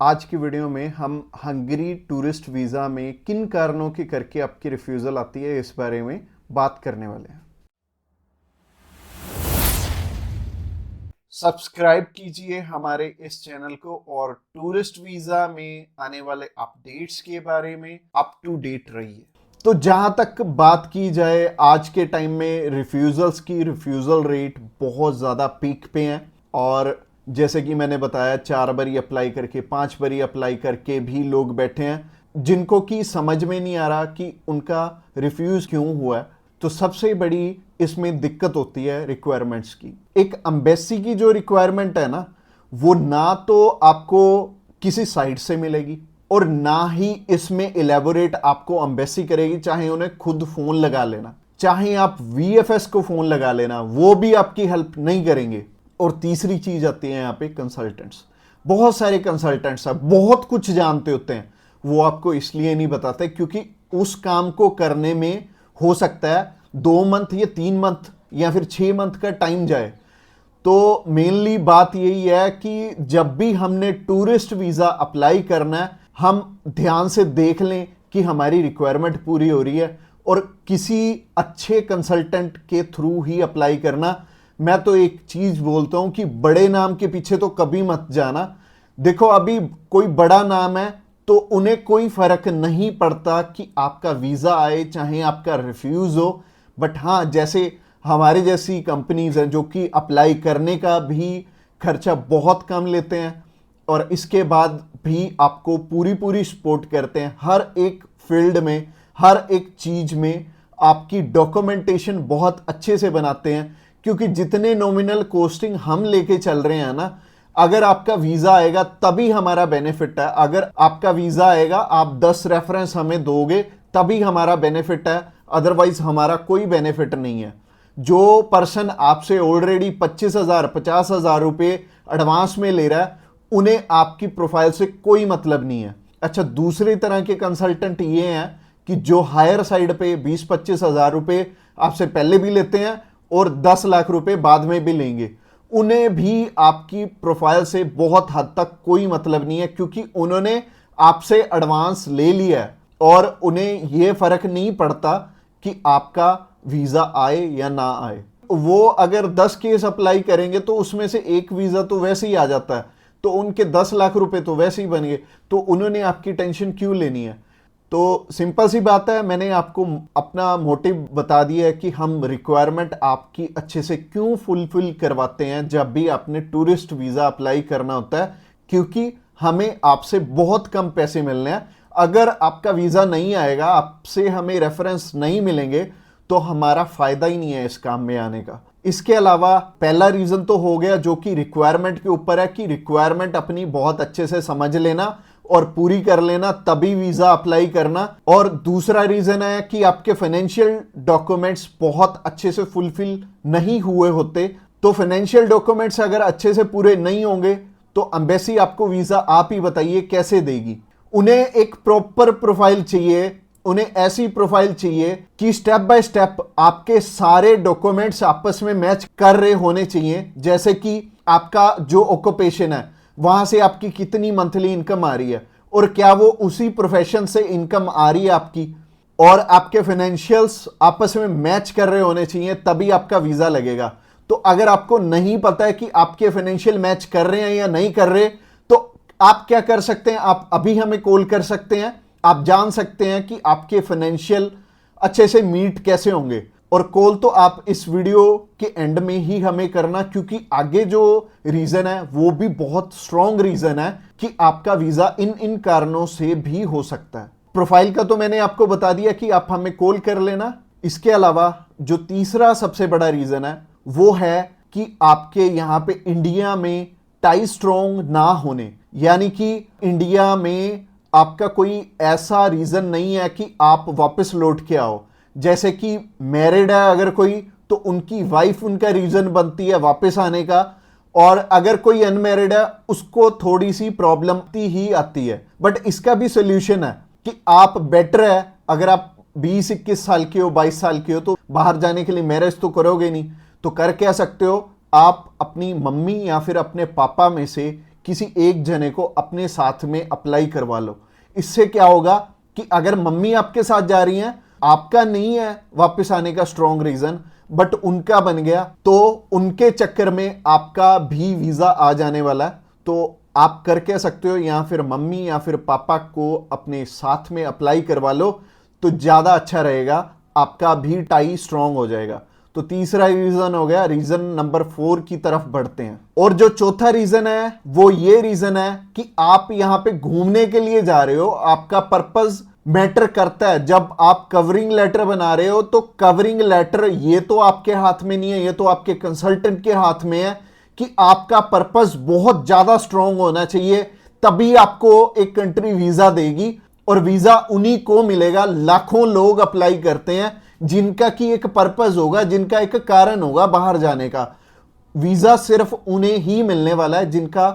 आज की वीडियो में हम हंगरी टूरिस्ट वीज़ा में किन कारणों के करके आपकी रिफ्यूज़ल आती है इस बारे में बात करने वाले हैं। सब्सक्राइब कीजिए हमारे इस चैनल को और टूरिस्ट वीज़ा में आने वाले अपडेट्स के बारे में अप टू डेट रहिए। तो जहां तक बात की जाए आज के टाइम में रिफ्यूज़ल्स की, रिफ्यूज़ल रेट बहुत ज़्यादा पीक पे हैं और जैसे कि मैंने बताया 4 बारी अप्लाई करके 5 बारी अप्लाई करके भी लोग बैठे हैं जिनको कि समझ में नहीं आ रहा कि उनका रिफ्यूज़ क्यों हुआ है। तो सबसे बड़ी इसमें दिक्कत होती है रिक्वायरमेंट्स की। एक एम्बेसी की जो रिक्वायरमेंट है ना, वो ना तो आपको किसी साइट से मिलेगी और ना ही इसमें इलेबोरेट आपको एम्बेसी करेगी। चाहे उन्हें खुद फोन लगा लेना, चाहे आप वीएफएस को फोन लगा लेना, वो भी आपकी हेल्प नहीं करेंगे। और तीसरी चीज आती है यहाँ पे कंसल्टेंट्स। बहुत सारे कंसल्टेंट्स आप बहुत कुछ जानते होते हैं, वो आपको इसलिए नहीं बताते क्योंकि उस काम को करने में हो सकता है 2 मंथ या 3 मंथ या फिर 6 मंथ का टाइम जाए। तो मेनली बात यही है कि जब भी हमने टूरिस्ट वीज़ा अप्लाई करना है, हम ध्यान से देख लें कि हमारी रिक्वायरमेंट पूरी हो रही है और किसी अच्छे कंसल्टेंट के थ्रू ही अप्लाई करना। मैं तो एक चीज़ बोलता हूं कि बड़े नाम के पीछे तो कभी मत जाना। देखो अभी कोई बड़ा नाम है तो उन्हें कोई फर्क नहीं पड़ता कि आपका वीज़ा आए चाहे आपका रिफ्यूज़ हो। बट हाँ, जैसे हमारे जैसी कंपनीज हैं जो कि अप्लाई करने का भी खर्चा बहुत कम लेते हैं और इसके बाद भी आपको पूरी पूरी सपोर्ट करते हैं हर एक फील्ड में, हर एक चीज में आपकी डॉक्यूमेंटेशन बहुत अच्छे से बनाते हैं। क्योंकि जितने नॉमिनल कोस्टिंग हम लेके चल रहे हैं ना, अगर आपका वीजा आएगा तभी हमारा बेनिफिट है। अगर आपका वीजा आएगा, आप 10 रेफरेंस हमें दोगे तभी हमारा बेनिफिट है, अदरवाइज हमारा कोई बेनिफिट नहीं है। जो पर्सन आपसे ऑलरेडी 25,000 50,000 रुपए एडवांस में ले रहा है, उन्हें आपकी प्रोफाइल से कोई मतलब नहीं है। अच्छा, दूसरी तरह के कंसल्टेंट ये हैं कि जो हायर साइड पे 20-25,000 रुपए आपसे पहले भी लेते हैं और 10 लाख रुपए बाद में भी लेंगे। उन्हें भी आपकी प्रोफाइल से बहुत हद तक कोई मतलब नहीं है क्योंकि उन्होंने आपसे एडवांस ले लिया है और उन्हें यह फर्क नहीं पड़ता कि आपका वीजा आए या ना आए। वो अगर 10 केस अप्लाई करेंगे तो उसमें से एक वीजा तो वैसे ही आ जाता है, तो उनके 10 लाख रुपए तो वैसे ही बन गए। तो उन्होंने आपकी टेंशन क्यों लेनी है? तो सिंपल सी बात है, मैंने आपको अपना मोटिव बता दिया है कि हम रिक्वायरमेंट आपकी अच्छे से क्यों फुलफिल करवाते हैं जब भी आपने टूरिस्ट वीज़ा अप्लाई करना होता है। क्योंकि हमें आपसे बहुत कम पैसे मिलने हैं। अगर आपका वीज़ा नहीं आएगा, आपसे हमें रेफरेंस नहीं मिलेंगे, तो हमारा फायदा ही नहीं है इस काम में आने का। इसके अलावा पहला रीजन तो हो गया जो कि रिक्वायरमेंट के ऊपर है कि रिक्वायरमेंट अपनी बहुत अच्छे से समझ लेना और पूरी कर लेना, तभी वीजा अप्लाई करना। और दूसरा रीजन है कि आपके फाइनेंशियल डॉक्यूमेंट्स बहुत अच्छे से फुलफिल नहीं हुए होते। तो फाइनेंशियल डॉक्यूमेंट्स अगर अच्छे से पूरे नहीं होंगे तो एम्बेसी आपको वीजा, आप ही बताइए, कैसे देगी? उन्हें एक प्रॉपर प्रोफाइल चाहिए, उन्हें ऐसी प्रोफाइल चाहिए कि स्टेप बाय स्टेप आपके सारे डॉक्यूमेंट्स आपस में मैच कर रहे होने चाहिए। जैसे कि आपका जो ऑक्यूपेशन है, वहां से आपकी कितनी मंथली इनकम आ रही है और क्या वो उसी प्रोफेशन से इनकम आ रही है आपकी, और आपके फाइनेंशियल्स आपस में मैच कर रहे होने चाहिए, तभी आपका वीजा लगेगा। तो अगर आपको नहीं पता है कि आपके फाइनेंशियल मैच कर रहे हैं या नहीं कर रहे, तो आप क्या कर सकते हैं? आप अभी हमें कॉल कर सकते हैं, आप जान सकते हैं कि आपके फाइनेंशियल अच्छे से मीट कैसे होंगे। और कॉल तो आप इस वीडियो के एंड में ही हमें करना, क्योंकि आगे जो रीजन है वो भी बहुत स्ट्रॉन्ग रीजन है कि आपका वीजा इन इन कारणों से भी हो सकता है। प्रोफाइल का तो मैंने आपको बता दिया कि आप हमें कॉल कर लेना। इसके अलावा जो तीसरा सबसे बड़ा रीजन है वो है कि आपके यहां पे इंडिया में टाई स्ट्रॉन्ग ना होने, यानी कि इंडिया में आपका कोई ऐसा रीजन नहीं है कि आप वापस लौट के आओ। जैसे कि मैरिड है अगर कोई, तो उनकी वाइफ उनका रीजन बनती है वापस आने का, और अगर कोई अनमैरिड है उसको थोड़ी सी प्रॉब्लम ही आती है। बट इसका भी सोल्यूशन है कि आप बेटर है, अगर आप 20-21 साल के हो, 22 साल के हो, तो बाहर जाने के लिए मैरिज तो करोगे नहीं, तो कर क्या सकते हो, आप अपनी मम्मी या फिर अपने पापा में से किसी एक जने को अपने साथ में अप्लाई करवा लो। इससे क्या होगा कि अगर मम्मी आपके साथ जा रही हैं, आपका नहीं है वापस आने का स्ट्रॉन्ग रीजन, बट उनका बन गया, तो उनके चक्कर में आपका भी वीजा आ जाने वाला है। तो आप कर कह सकते हो या फिर मम्मी या फिर पापा को अपने साथ में अप्लाई करवा लो, तो ज्यादा अच्छा रहेगा, आपका भी टाई स्ट्रॉन्ग हो जाएगा। तो तीसरा रीजन हो गया। रीजन नंबर 4 की तरफ बढ़ते हैं। और जो चौथा रीजन है वो ये रीजन है कि आप यहां पे घूमने के लिए जा रहे हो, आपका पर्पस मैटर करता है। जब आप कवरिंग लेटर बना रहे हो तो कवरिंग लेटर ये तो आपके हाथ में नहीं है, ये तो आपके कंसल्टेंट के हाथ में है कि आपका पर्पस बहुत ज्यादा स्ट्रांग होना चाहिए, तभी आपको एक कंट्री वीजा देगी। और वीजा उन्हीं को मिलेगा, लाखों लोग अप्लाई करते हैं जिनका की एक पर्पस होगा, जिनका एक कारण होगा बाहर जाने का। वीजा सिर्फ उन्हें ही मिलने वाला है जिनका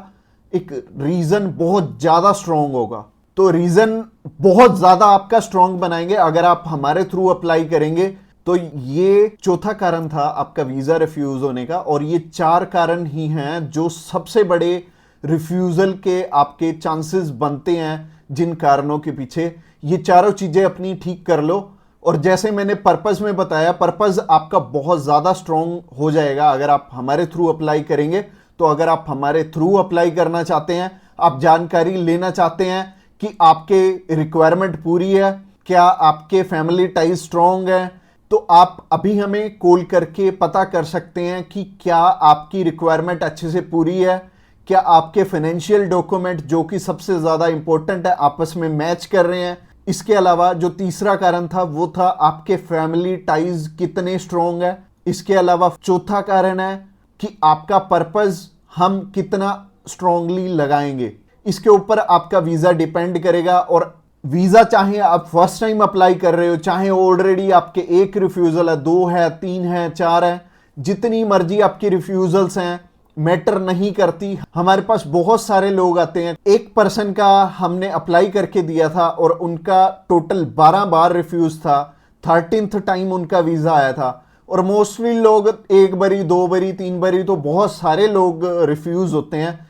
एक रीजन बहुत ज्यादा स्ट्रांग होगा। तो रीजन बहुत ज्यादा आपका स्ट्रांग बनाएंगे अगर आप हमारे थ्रू अप्लाई करेंगे। तो ये चौथा कारण था आपका वीजा रिफ्यूज होने का। और ये 4 कारण ही हैं जो सबसे बड़े रिफ्यूजल के आपके चांसेस बनते हैं। जिन कारणों के पीछे ये चारों चीजें अपनी ठीक कर लो, और जैसे मैंने पर्पस में बताया, पर्पस आपका बहुत ज्यादा स्ट्रांग हो जाएगा अगर आप हमारे थ्रू अप्लाई करेंगे। तो अगर आप हमारे थ्रू अप्लाई करना चाहते हैं, आप जानकारी लेना चाहते हैं कि आपके रिक्वायरमेंट पूरी है, क्या आपके फैमिली टाइज स्ट्रांग है, तो आप अभी हमें कॉल करके पता कर सकते हैं कि क्या आपकी रिक्वायरमेंट अच्छे से पूरी है, क्या आपके फाइनेंशियल डॉक्यूमेंट जो कि सबसे ज्यादा इंपॉर्टेंट है आपस में मैच कर रहे हैं। इसके अलावा जो तीसरा कारण था वो था आपके फैमिली टाइज कितने स्ट्रांग है। इसके अलावा चौथा कारण है कि आपका पर्पस हम कितना स्ट्रांगली लगाएंगे, इसके ऊपर आपका वीजा डिपेंड करेगा। और वीजा चाहे आप फर्स्ट टाइम अप्लाई कर रहे हो, चाहे ऑलरेडी आपके 1 रिफ्यूजल है, 2 है, 3 है, 4 है, जितनी मर्जी आपकी रिफ्यूजल्स हैं, मैटर नहीं करती। हमारे पास बहुत सारे लोग आते हैं, एक पर्सन का हमने अप्लाई करके दिया था और उनका टोटल 12 बार रिफ्यूज था, 13th टाइम उनका वीजा आया था। और मोस्टली लोग 1 बारी, 2 बारी, 3 बारी, तो बहुत सारे लोग रिफ्यूज होते हैं।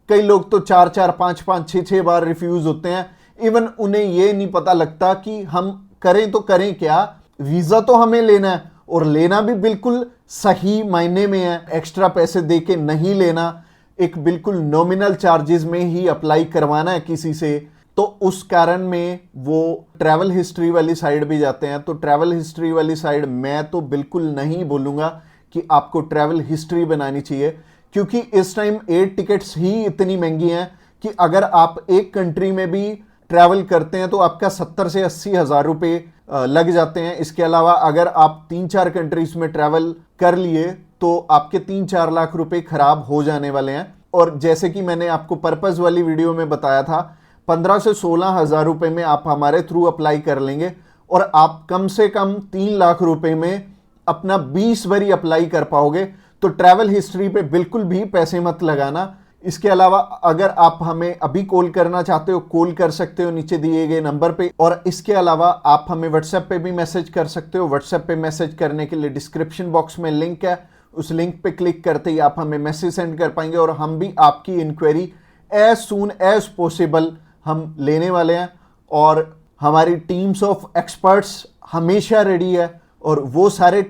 कई लोग तो 4-4, 5-5, 6-6 बार रिफ्यूज होते हैं। इवन उन्हें ये नहीं पता लगता कि हम करें तो करें क्या, वीजा तो हमें लेना है, और लेना भी बिल्कुल सही मायने में है, एक्स्ट्रा पैसे देके नहीं लेना, एक बिल्कुल नॉमिनल चार्जेस में ही अप्लाई करवाना है किसी से। तो उस कारण में वो ट्रैवल हिस्ट्री वाली साइड भी जाते हैं। तो ट्रैवल हिस्ट्री वाली साइड मैं तो बिल्कुल नहीं बोलूँगा कि आपको ट्रैवल हिस्ट्री बनानी चाहिए, क्योंकि इस टाइम एयर टिकट्स ही इतनी महंगी हैं कि अगर आप एक कंट्री में भी ट्रैवल करते हैं तो आपका 70 से 80 हज़ार रुपये लग जाते हैं। इसके अलावा अगर आप 3-4 कंट्रीज में ट्रैवल कर लिए तो आपके 3-4 लाख रुपए खराब हो जाने वाले हैं। और जैसे कि मैंने आपको पर्पस वाली वीडियो में बताया था, 15 से 16 हज़ार रुपये में आप हमारे थ्रू अप्लाई कर लेंगे और आप कम से कम 3 लाख रुपए में अपना 20 बारी अप्लाई कर पाओगे। तो ट्रैवल हिस्ट्री पे बिल्कुल भी पैसे मत लगाना। इसके अलावा अगर आप हमें अभी कॉल करना चाहते हो, कॉल कर सकते हो नीचे दिए गए नंबर पे। और इसके अलावा आप हमें व्हाट्सएप पे भी मैसेज कर सकते हो। व्हाट्सएप पे मैसेज करने के लिए डिस्क्रिप्शन बॉक्स में लिंक है, उस लिंक पे क्लिक करते ही आप हमें मैसेज सेंड कर पाएंगे और हम भी आपकी enquiry as soon as possible हम लेने वाले हैं। और हमारी टीम्स ऑफ एक्सपर्ट्स हमेशा रेडी है और वो सारे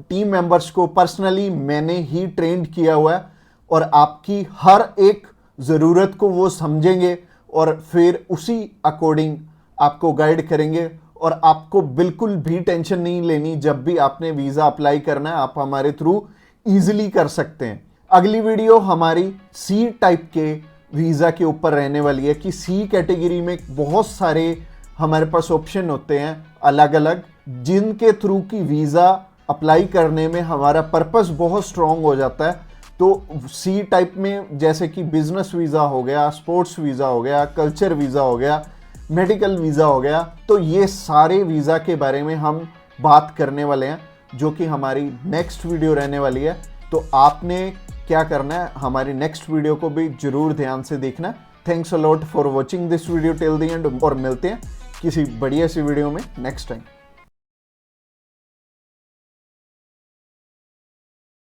टीम मेंबर्स को पर्सनली मैंने ही ट्रेंड किया हुआ है और आपकी हर एक ज़रूरत को वो समझेंगे और फिर उसी अकॉर्डिंग आपको गाइड करेंगे। और आपको बिल्कुल भी टेंशन नहीं लेनी, जब भी आपने वीज़ा अप्लाई करना है आप हमारे थ्रू ईजिली कर सकते हैं। अगली वीडियो हमारी सी टाइप के वीज़ा के ऊपर रहने वाली है कि सी कैटेगरी में बहुत सारे हमारे पास ऑप्शन होते हैं अलग अलग, जिनके थ्रू की वीज़ा अप्लाई करने में हमारा पर्पस बहुत स्ट्रॉन्ग हो जाता है। तो सी टाइप में जैसे कि बिजनेस वीज़ा हो गया, स्पोर्ट्स वीज़ा हो गया, कल्चर वीज़ा हो गया, मेडिकल वीज़ा हो गया, तो ये सारे वीज़ा के बारे में हम बात करने वाले हैं, जो कि हमारी नेक्स्ट वीडियो रहने वाली है। तो आपने क्या करना है, हमारी नेक्स्ट वीडियो को भी जरूर ध्यान से देखना। Thanks a lot for watching this video till the end, और मिलते हैं किसी बढ़िया सी वीडियो में नेक्स्ट टाइम।